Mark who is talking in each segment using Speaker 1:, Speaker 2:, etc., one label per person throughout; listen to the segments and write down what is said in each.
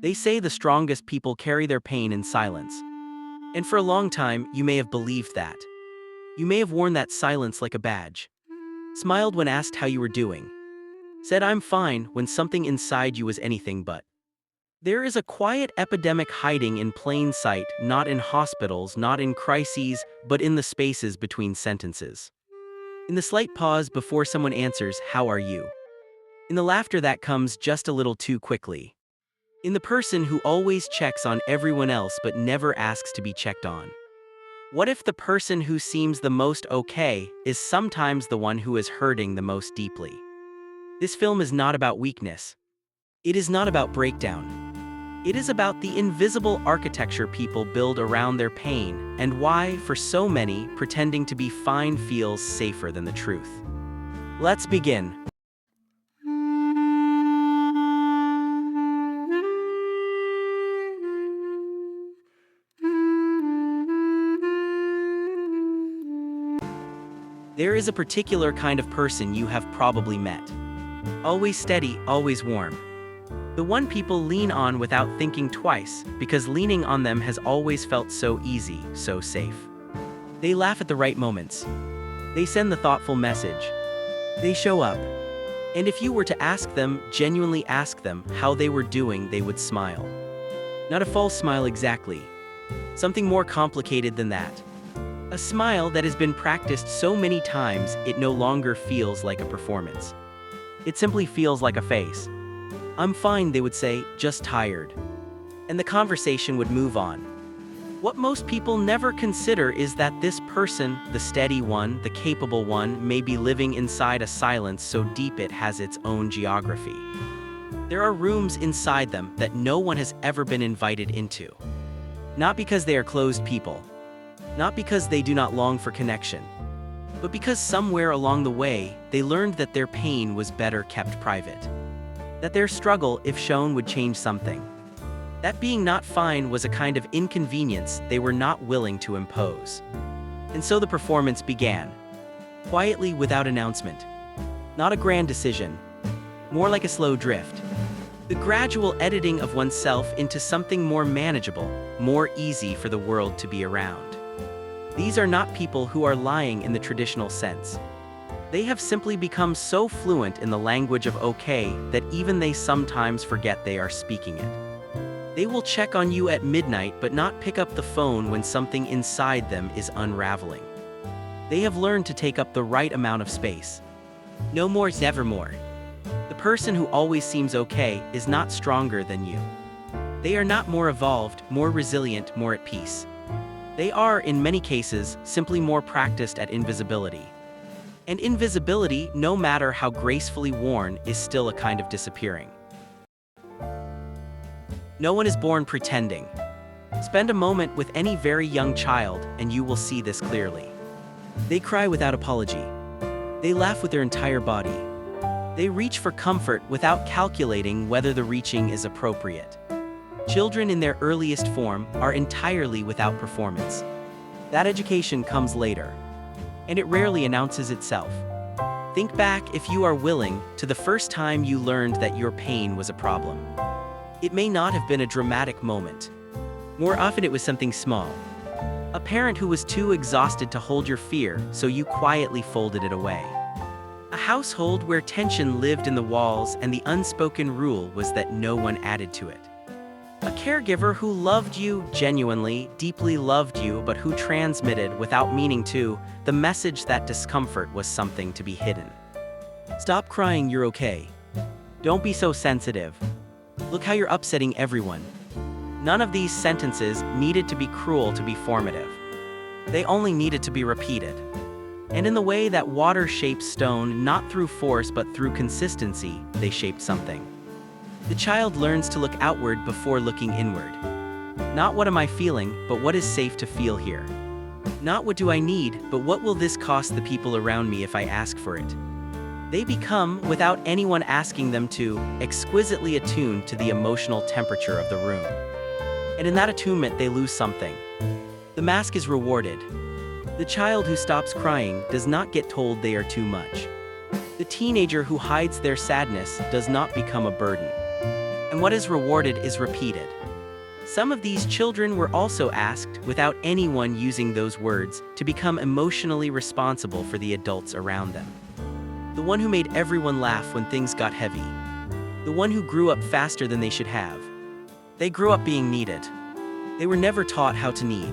Speaker 1: They say the strongest people carry their pain in silence. And for a long time, you may have believed that. You may have worn that silence like a badge. Smiled when asked how you were doing. Said I'm fine when something inside you was anything but. There is a quiet epidemic hiding in plain sight, not in hospitals, not in crises, but in the spaces between sentences. In the slight pause before someone answers, "How are you?" In the laughter that comes just a little too quickly. In the person who always checks on everyone else but never asks to be checked on. What if the person who seems the most okay is sometimes the one who is hurting the most deeply? This film is not about weakness. It is not about breakdown. It is about the invisible architecture people build around their pain and why, for so many, pretending to be fine feels safer than the truth. Let's begin. There is a particular kind of person you have probably met. Always steady, always warm. The one people lean on without thinking twice, because leaning on them has always felt so easy, so safe. They laugh at the right moments. They send the thoughtful message. They show up. And if you were to ask them, genuinely ask them, how they were doing, they would smile. Not a false smile exactly. Something more complicated than that. A smile that has been practiced so many times it no longer feels like a performance. It simply feels like a face. I'm fine, they would say, just tired. And the conversation would move on. What most people never consider is that this person, the steady one, the capable one, may be living inside a silence so deep it has its own geography. There are rooms inside them that no one has ever been invited into. Not because they are closed people. Not because they do not long for connection. But because somewhere along the way, they learned that their pain was better kept private. That their struggle, if shown, would change something. That being not fine was a kind of inconvenience they were not willing to impose. And so the performance began. Quietly, without announcement. Not a grand decision. More like a slow drift. The gradual editing of oneself into something more manageable, more easy for the world to be around. These are not people who are lying in the traditional sense. They have simply become so fluent in the language of okay that even they sometimes forget they are speaking it. They will check on you at midnight but not pick up the phone when something inside them is unraveling. They have learned to take up the right amount of space. No more is never more. The person who always seems okay is not stronger than you. They are not more evolved, more resilient, more at peace. They are, in many cases, simply more practiced at invisibility. And invisibility, no matter how gracefully worn, is still a kind of disappearing. No one is born pretending. Spend a moment with any very young child and you will see this clearly. They cry without apology. They laugh with their entire body. They reach for comfort without calculating whether the reaching is appropriate. Children in their earliest form are entirely without performance. That education comes later. And it rarely announces itself. Think back, if you are willing, to the first time you learned that your pain was a problem. It may not have been a dramatic moment. More often it was something small. A parent who was too exhausted to hold your fear, so you quietly folded it away. A household where tension lived in the walls and the unspoken rule was that no one added to it. A caregiver who loved you genuinely, deeply loved you, but who transmitted, without meaning to, the message that discomfort was something to be hidden. Stop crying, you're okay. Don't be so sensitive. Look how you're upsetting everyone. None of these sentences needed to be cruel to be formative. They only needed to be repeated. And in the way that water shapes stone, not through force but through consistency, they shaped something. The child learns to look outward before looking inward. Not what am I feeling, but what is safe to feel here. Not what do I need, but what will this cost the people around me if I ask for it. They become, without anyone asking them to, exquisitely attuned to the emotional temperature of the room. And in that attunement they lose something. The mask is rewarded. The child who stops crying does not get told they are too much. The teenager who hides their sadness does not become a burden. And and what is rewarded is repeated. Some of these children were also asked, without anyone using those words, to become emotionally responsible for the adults around them. The one who made everyone laugh when things got heavy. The one who grew up faster than they should have. They grew up being needed. They were never taught how to need.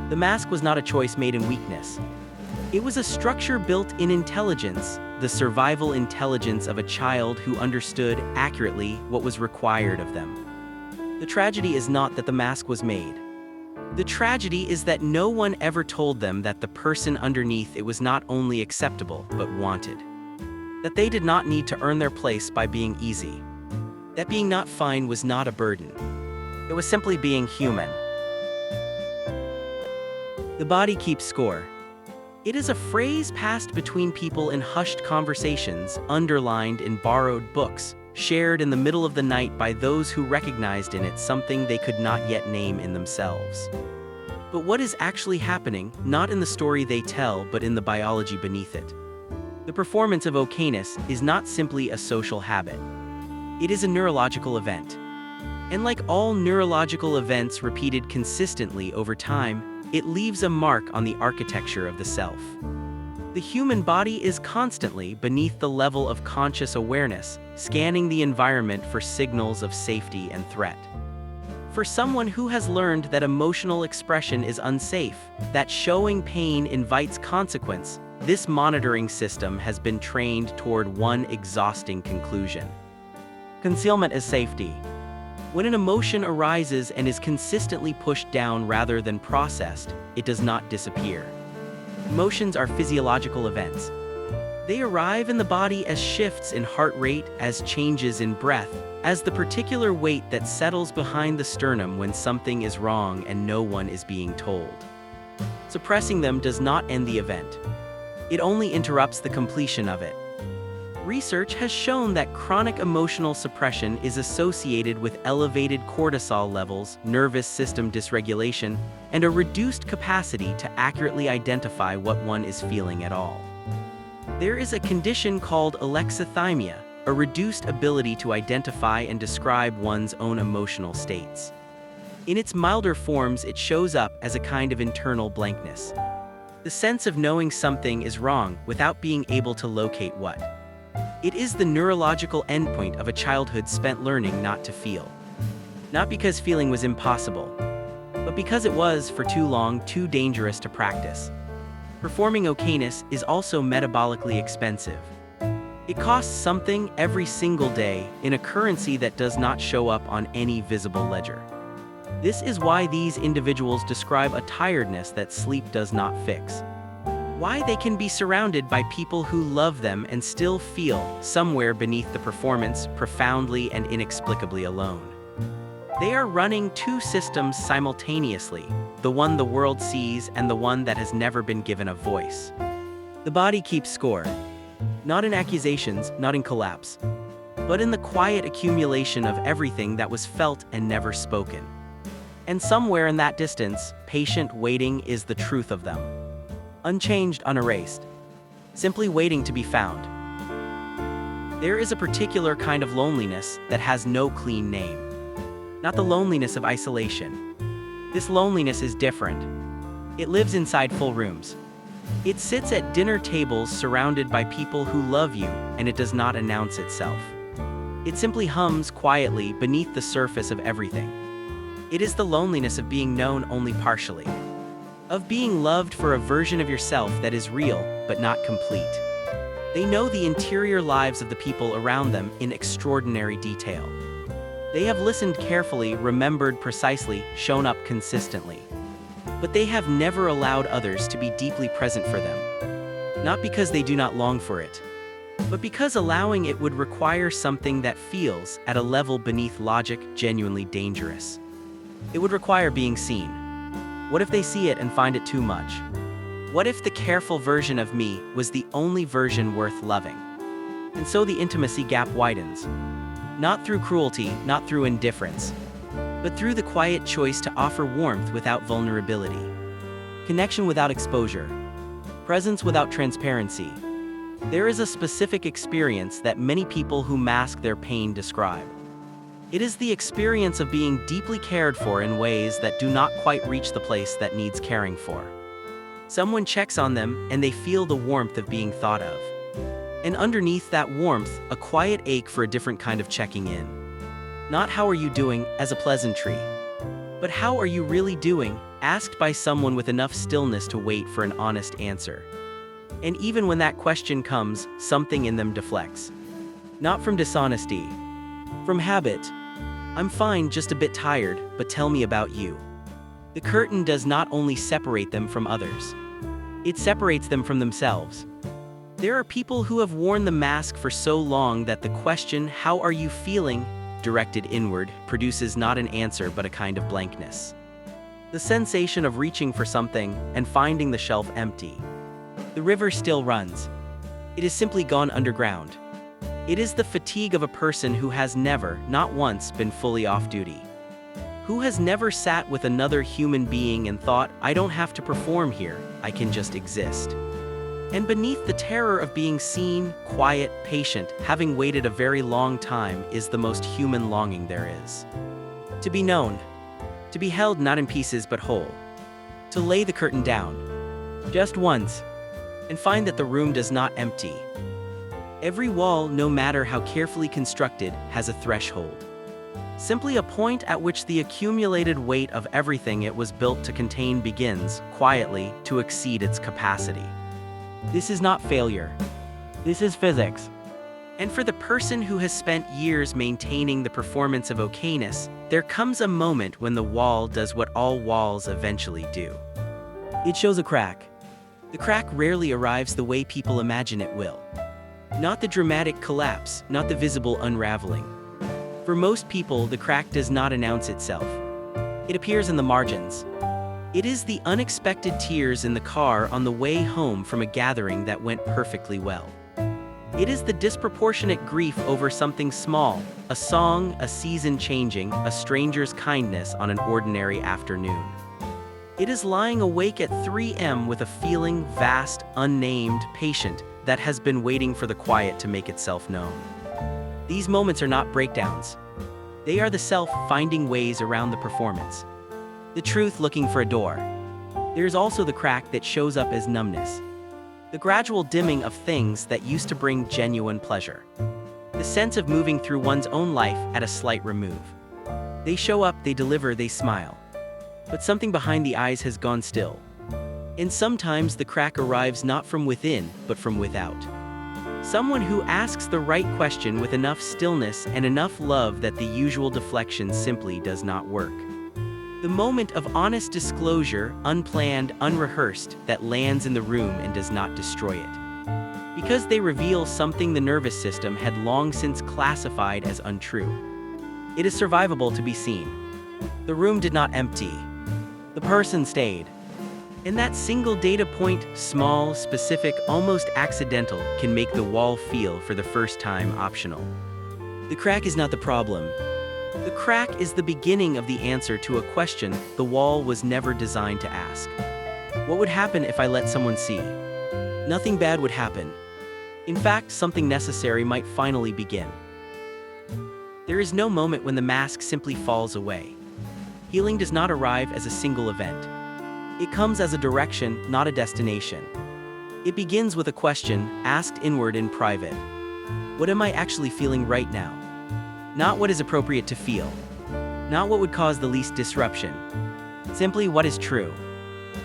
Speaker 1: The mask was not a choice made in weakness. It was a structure built in intelligence, the survival intelligence of a child who understood accurately what was required of them. The tragedy is not that the mask was made. The tragedy is that no one ever told them that the person underneath it was not only acceptable, but wanted. That they did not need to earn their place by being easy. That being not fine was not a burden. It was simply being human. The body keeps score. It is a phrase passed between people in hushed conversations, underlined in borrowed books, shared in the middle of the night by those who recognized in it something they could not yet name in themselves. But what is actually happening, not in the story they tell, but in the biology beneath it? The performance of okayness is not simply a social habit. It is a neurological event. And like all neurological events repeated consistently over time, it leaves a mark on the architecture of the self. The human body is constantly beneath the level of conscious awareness, scanning the environment for signals of safety and threat. For someone who has learned that emotional expression is unsafe, that showing pain invites consequence, this monitoring system has been trained toward one exhausting conclusion. Concealment is safety. When an emotion arises and is consistently pushed down rather than processed, it does not disappear. Emotions are physiological events. They arrive in the body as shifts in heart rate, as changes in breath, as the particular weight that settles behind the sternum when something is wrong and no one is being told. Suppressing them does not end the event. It only interrupts the completion of it. Research has shown that chronic emotional suppression is associated with elevated cortisol levels, nervous system dysregulation, and a reduced capacity to accurately identify what one is feeling at all. There is a condition called alexithymia, a reduced ability to identify and describe one's own emotional states. In its milder forms, it shows up as a kind of internal blankness. The sense of knowing something is wrong without being able to locate what. It is the neurological endpoint of a childhood spent learning not to feel. Not because feeling was impossible, but because it was, for too long, too dangerous to practice. Performing okayness is also metabolically expensive. It costs something every single day in a currency that does not show up on any visible ledger. This is why these individuals describe a tiredness that sleep does not fix. Why they can be surrounded by people who love them and still feel, somewhere beneath the performance, profoundly and inexplicably alone. They are running two systems simultaneously, the one the world sees and the one that has never been given a voice. The body keeps score. Not in accusations, not in collapse, but in the quiet accumulation of everything that was felt and never spoken. And somewhere in that distance, patient waiting is the truth of them. Unchanged, unerased. Simply waiting to be found. There is a particular kind of loneliness that has no clean name. Not the loneliness of isolation. This loneliness is different. It lives inside full rooms. It sits at dinner tables surrounded by people who love you, and it does not announce itself. It simply hums quietly beneath the surface of everything. It is the loneliness of being known only partially. Of being loved for a version of yourself that is real, but not complete. They know the interior lives of the people around them in extraordinary detail. They have listened carefully, remembered precisely, shown up consistently. But they have never allowed others to be deeply present for them. Not because they do not long for it, but because allowing it would require something that feels, at a level beneath logic, genuinely dangerous. It would require being seen. What if they see it and find it too much? What if the careful version of me was the only version worth loving? And so the intimacy gap widens. Not through cruelty, not through indifference, but through the quiet choice to offer warmth without vulnerability, connection without exposure, presence without transparency. There is a specific experience that many people who mask their pain describe. It is the experience of being deeply cared for in ways that do not quite reach the place that needs caring for. Someone checks on them and they feel the warmth of being thought of. And underneath that warmth, a quiet ache for a different kind of checking in. Not "how are you doing" as a pleasantry, but "how are you really doing," asked by someone with enough stillness to wait for an honest answer. And even when that question comes, something in them deflects. Not from dishonesty, from habit. "I'm fine, just a bit tired, but tell me about you." The curtain does not only separate them from others, it separates them from themselves. There are people who have worn the mask for so long that the question, "How are you feeling?" directed inward, produces not an answer but a kind of blankness. The sensation of reaching for something and finding the shelf empty. The river still runs. It has simply gone underground. It is the fatigue of a person who has never, not once, been fully off duty. Who has never sat with another human being and thought, "I don't have to perform here, I can just exist." And beneath the terror of being seen, quiet, patient, having waited a very long time, is the most human longing there is. To be known. To be held not in pieces but whole. To lay the curtain down. Just once. And find that the room does not empty. Every wall, no matter how carefully constructed, has a threshold. Simply a point at which the accumulated weight of everything it was built to contain begins, quietly, to exceed its capacity. This is not failure. This is physics. And for the person who has spent years maintaining the performance of okayness, there comes a moment when the wall does what all walls eventually do. It shows a crack. The crack rarely arrives the way people imagine it will. Not the dramatic collapse, not the visible unraveling. For most people, the crack does not announce itself. It appears in the margins. It is the unexpected tears in the car on the way home from a gathering that went perfectly well. It is the disproportionate grief over something small, a song, a season changing, a stranger's kindness on an ordinary afternoon. It is lying awake at 3 a.m. with a feeling vast, unnamed, patient, that has been waiting for the quiet to make itself known. These moments are not breakdowns. They are the self finding ways around the performance. The truth looking for a door. There is also the crack that shows up as numbness. The gradual dimming of things that used to bring genuine pleasure. The sense of moving through one's own life at a slight remove. They show up, they deliver, they smile. But something behind the eyes has gone still. And sometimes the crack arrives not from within, but from without. Someone who asks the right question with enough stillness and enough love that the usual deflection simply does not work. The moment of honest disclosure, unplanned, unrehearsed, that lands in the room and does not destroy it. Because they reveal something the nervous system had long since classified as untrue. It is survivable to be seen. The room did not empty. The person stayed. And that single data point, small, specific, almost accidental, can make the wall feel for the first time optional. The crack is not the problem. The crack is the beginning of the answer to a question the wall was never designed to ask. What would happen if I let someone see? Nothing bad would happen. In fact, something necessary might finally begin. There is no moment when the mask simply falls away. Healing does not arrive as a single event. It comes as a direction, not a destination. It begins with a question, asked inward in private. What am I actually feeling right now? Not what is appropriate to feel. Not what would cause the least disruption. Simply what is true.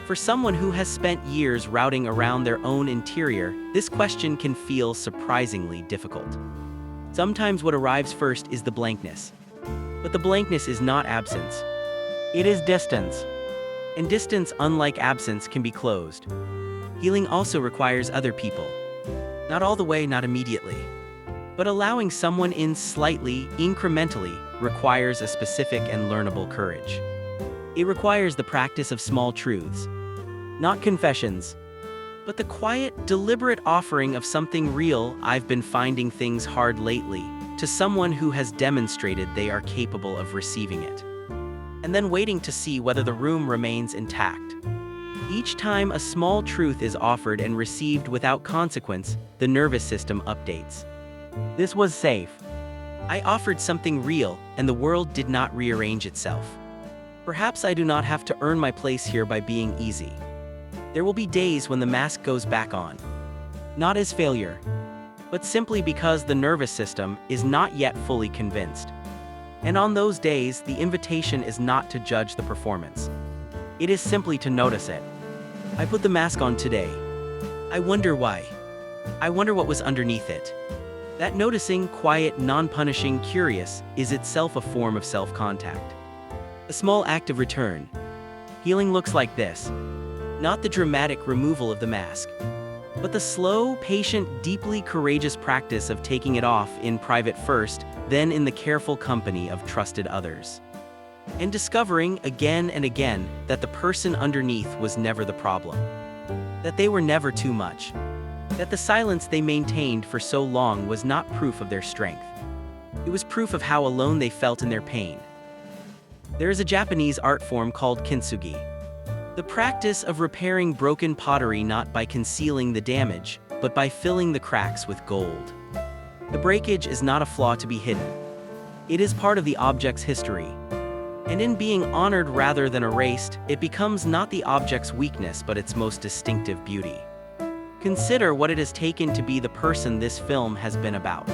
Speaker 1: For someone who has spent years routing around their own interior, this question can feel surprisingly difficult. Sometimes what arrives first is the blankness. But the blankness is not absence. It is distance. And distance, unlike absence, can be closed. Healing also requires other people. Not all the way, not immediately. But allowing someone in slightly, incrementally, requires a specific and learnable courage. It requires the practice of small truths. Not confessions, but the quiet, deliberate offering of something real. I've been finding things hard lately, to someone who has demonstrated they are capable of receiving it. And then waiting to see whether the room remains intact. Each time a small truth is offered and received without consequence, the nervous system updates. This was safe. I offered something real, and the world did not rearrange itself. Perhaps I do not have to earn my place here by being easy. There will be days when the mask goes back on. Not as failure, but simply because the nervous system is not yet fully convinced. And on those days, the invitation is not to judge the performance. It is simply to notice it. I put the mask on today. I wonder why. I wonder what was underneath it. That noticing, quiet, non-punishing, curious, is itself a form of self-contact. A small act of return. Healing looks like this. Not the dramatic removal of the mask, but the slow, patient, deeply courageous practice of taking it off in private first, then in the careful company of trusted others. And discovering again and again that the person underneath was never the problem. That they were never too much. That the silence they maintained for so long was not proof of their strength. It was proof of how alone they felt in their pain. There is a Japanese art form called kintsugi. The practice of repairing broken pottery not by concealing the damage, but by filling the cracks with gold. The breakage is not a flaw to be hidden. It is part of the object's history. And in being honored rather than erased, it becomes not the object's weakness but its most distinctive beauty. Consider what it has taken to be the person this film has been about.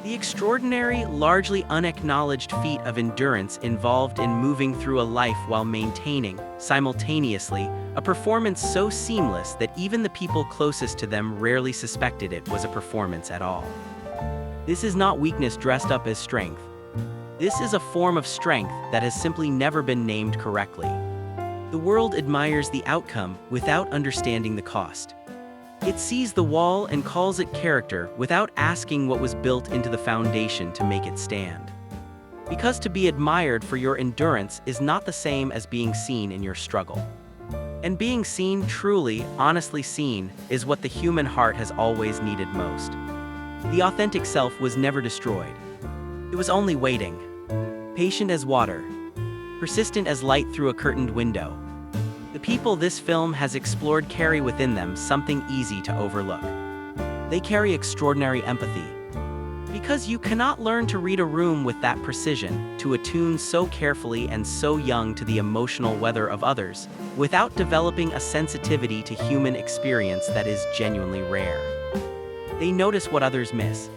Speaker 1: The extraordinary, largely unacknowledged feat of endurance involved in moving through a life while maintaining, simultaneously, a performance so seamless that even the people closest to them rarely suspected it was a performance at all. This is not weakness dressed up as strength. This is a form of strength that has simply never been named correctly. The world admires the outcome without understanding the cost. It sees the wall and calls it character without asking what was built into the foundation to make it stand. Because to be admired for your endurance is not the same as being seen in your struggle. And being seen, truly, honestly seen, is what the human heart has always needed most. The authentic self was never destroyed. It was only waiting. Patient as water. Persistent as light through a curtained window. The people this film has explored carry within them something easy to overlook. They carry extraordinary empathy. Because you cannot learn to read a room with that precision, to attune so carefully and so young to the emotional weather of others, without developing a sensitivity to human experience that is genuinely rare. They notice what others miss.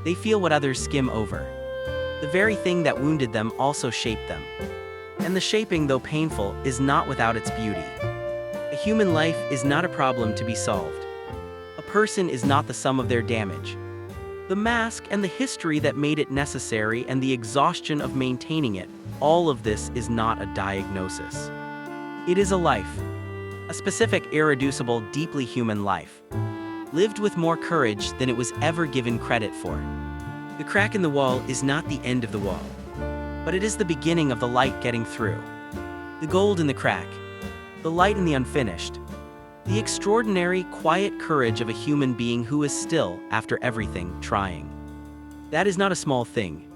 Speaker 1: They feel what others skim over. The very thing that wounded them also shaped them. And the shaping, though painful, is not without its beauty. A human life is not a problem to be solved. A person is not the sum of their damage. The mask and the history that made it necessary and the exhaustion of maintaining it, all of this is not a diagnosis. It is a life. A specific, irreducible, deeply human life. Lived with more courage than it was ever given credit for. The crack in the wall is not the end of the wall, but it is the beginning of the light getting through. The gold in the crack, the light in the unfinished, the extraordinary, quiet courage of a human being who is still, after everything, trying. That is not a small thing.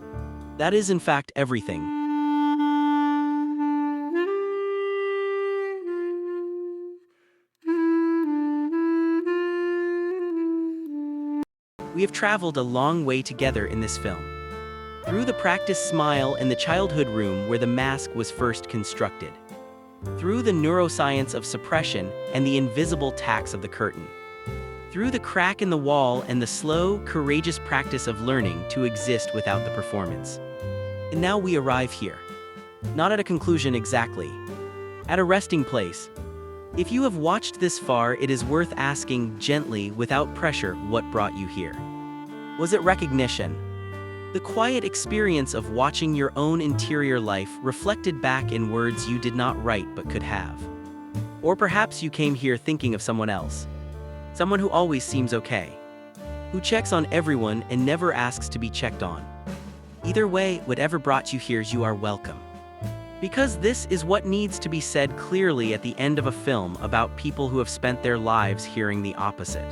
Speaker 1: That is, in fact, everything. We have traveled a long way together in this film. Through the practiced smile in the childhood room where the mask was first constructed. Through the neuroscience of suppression and the invisible tacks of the curtain. Through the crack in the wall and the slow, courageous practice of learning to exist without the performance. And now we arrive here. Not at a conclusion exactly. At a resting place. If you have watched this far, it is worth asking gently, without pressure, what brought you here. Was it recognition? The quiet experience of watching your own interior life reflected back in words you did not write but could have. Or perhaps you came here thinking of someone else. Someone who always seems okay. Who checks on everyone and never asks to be checked on. Either way, whatever brought you here, you are welcome. Because this is what needs to be said clearly at the end of a film about people who have spent their lives hearing the opposite.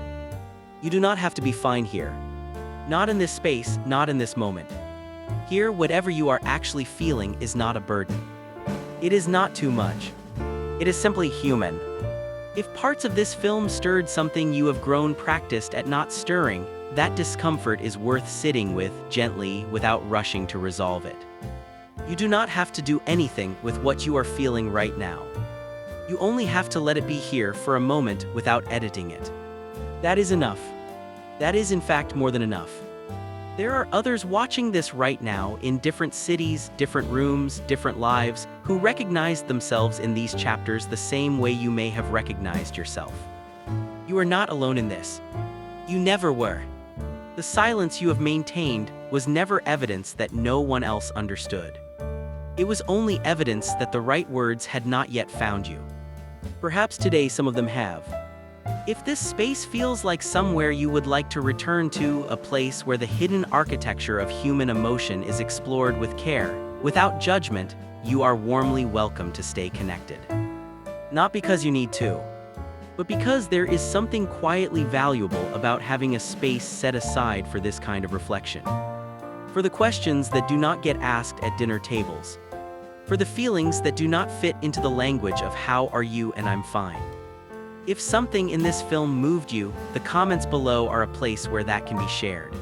Speaker 1: You do not have to be fine here. Not in this space, not in this moment. Here, whatever you are actually feeling is not a burden. It is not too much. It is simply human. If parts of this film stirred something you have grown practiced at not stirring, that discomfort is worth sitting with gently without rushing to resolve it. You do not have to do anything with what you are feeling right now. You only have to let it be here for a moment without editing it. That is enough. That is in fact more than enough. There are others watching this right now in different cities, different rooms, different lives, who recognize themselves in these chapters the same way you may have recognized yourself. You are not alone in this. You never were. The silence you have maintained was never evidence that no one else understood. It was only evidence that the right words had not yet found you. Perhaps today some of them have. If this space feels like somewhere you would like to return to, a place where the hidden architecture of human emotion is explored with care, without judgment, you are warmly welcome to stay connected. Not because you need to, but because there is something quietly valuable about having a space set aside for this kind of reflection. For the questions that do not get asked at dinner tables. For the feelings that do not fit into the language of "how are you" and "I'm fine." If something in this film moved you, the comments below are a place where that can be shared.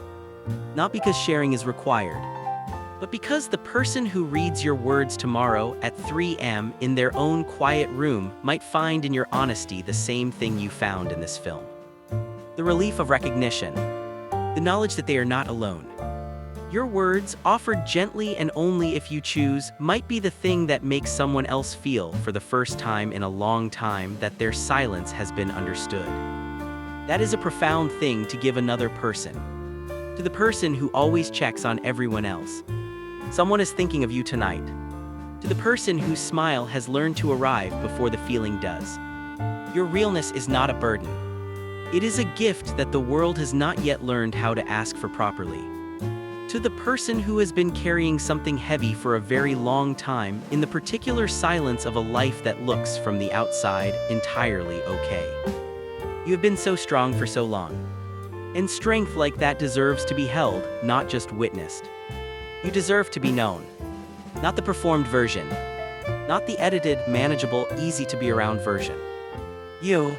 Speaker 1: Not because sharing is required, but because the person who reads your words tomorrow at 3 a.m. in their own quiet room might find in your honesty the same thing you found in this film. The relief of recognition, the knowledge that they are not alone. Your words, offered gently and only if you choose, might be the thing that makes someone else feel, for the first time in a long time, that their silence has been understood. That is a profound thing to give another person. To the person who always checks on everyone else. Someone is thinking of you tonight. To the person whose smile has learned to arrive before the feeling does. Your realness is not a burden. It is a gift that the world has not yet learned how to ask for properly. To the person who has been carrying something heavy for a very long time, in the particular silence of a life that looks, from the outside, entirely okay. You have been so strong for so long. And strength like that deserves to be held, not just witnessed. You deserve to be known. Not the performed version. Not the edited, manageable, easy to be around version. You.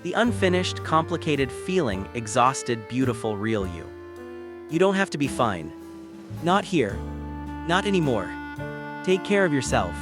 Speaker 1: The unfinished, complicated, feeling, exhausted, beautiful, real you. You don't have to be fine. Not here. Not anymore. Take care of yourself.